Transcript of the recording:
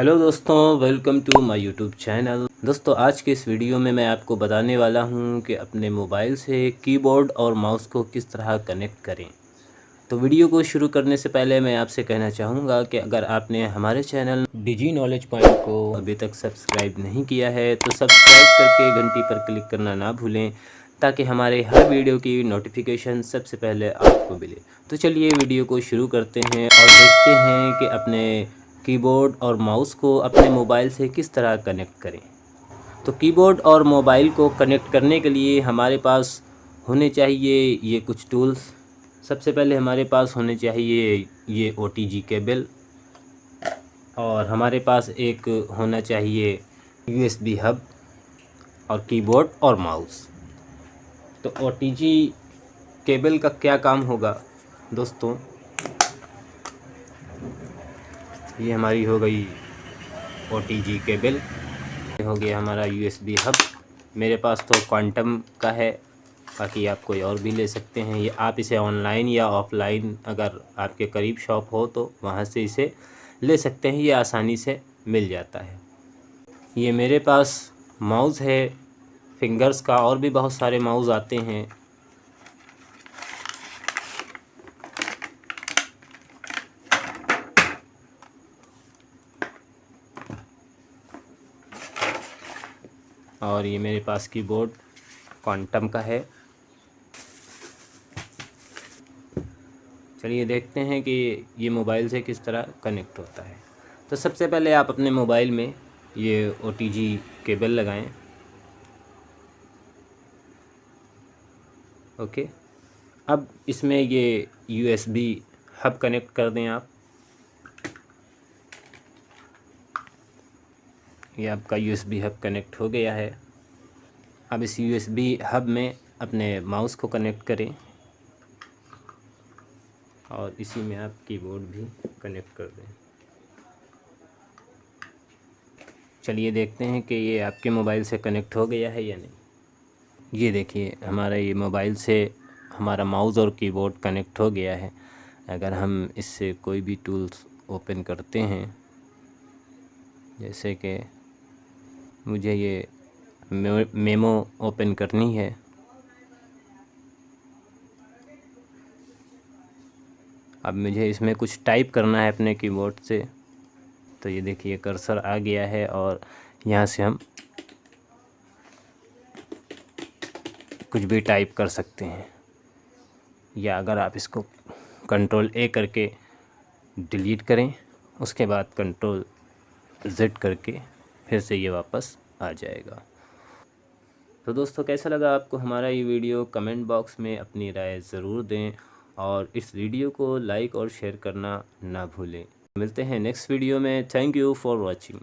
Hello दोस्तों, welcome to my YouTube channel. दोस्तों, आज के इस वीडियो में मैं आपको बताने वाला हूं कि अपने मोबाइल से कीबोर्ड और माउस को किस तरह कनेक्ट करें। तो वीडियो को शुरू करने से पहले मैं आपसे कहना चाहूँगा कि अगर आपने हमारे चैनल डिजी नॉलेज पॉइंट को अभी तक सब्सक्राइब नहीं किया है तो सब्सक्राइब करके घंटी पर क्लिक करना ना भूलें, ताकि हमारे हर वीडियो की नोटिफिकेशन सबसे पहले आपको मिले। तो चलिए वीडियो को शुरू करते हैं और देखते हैं कि अपने कीबोर्ड और माउस को अपने मोबाइल से किस तरह कनेक्ट करें। तो कीबोर्ड और मोबाइल को कनेक्ट करने के लिए हमारे पास होने चाहिए ये कुछ टूल्स। सबसे पहले हमारे पास होने चाहिए ये OTG केबल, और हमारे पास एक होना चाहिए USB हब और कीबोर्ड और माउस। तो OTG केबल का क्या काम होगा दोस्तों, ये हमारी हो गई OTG केबल, ये हो गया हमारा USB हब। मेरे पास तो क्वांटम का है, बाकी आप कोई और भी ले सकते हैं। ये आप इसे ऑनलाइन या ऑफलाइन अगर आपके करीब शॉप हो तो वहाँ से इसे ले सकते हैं, ये आसानी से मिल जाता है। ये मेरे पास माउस है फिंगर्स का, और भी बहुत सारे माउस आते हैं। और ये मेरे पास कीबोर्ड क्वांटम का है। चलिए देखते हैं कि ये मोबाइल से किस तरह कनेक्ट होता है। तो सबसे पहले आप अपने मोबाइल में ये OTG केबल लगाएं। ओके, अब इसमें ये USB हब कनेक्ट कर दें आप। ये आपका USB हब कनेक्ट हो गया है। अब इस USB हब में अपने माउस को कनेक्ट करें और इसी में आप कीबोर्ड भी कनेक्ट कर दें। चलिए देखते हैं कि ये आपके मोबाइल से कनेक्ट हो गया है या नहीं। ये देखिए, हमारा ये मोबाइल से हमारा माउस और कीबोर्ड कनेक्ट हो गया है। अगर हम इससे कोई भी टूल्स ओपन करते हैं, जैसे कि मुझे ये मेमो ओपन करनी है, अब मुझे इसमें कुछ टाइप करना है अपने कीबोर्ड से। तो ये देखिए कर्सर आ गया है और यहाँ से हम कुछ भी टाइप कर सकते हैं, या अगर आप इसको Ctrl+A करके डिलीट करें, उसके बाद Ctrl+Z करके फिर से ये वापस आ जाएगा। तो दोस्तों, कैसा लगा आपको हमारा ये वीडियो? कमेंट बॉक्स में अपनी राय ज़रूर दें और इस वीडियो को लाइक और शेयर करना ना भूलें। मिलते हैं नेक्स्ट वीडियो में। Thank you for watching.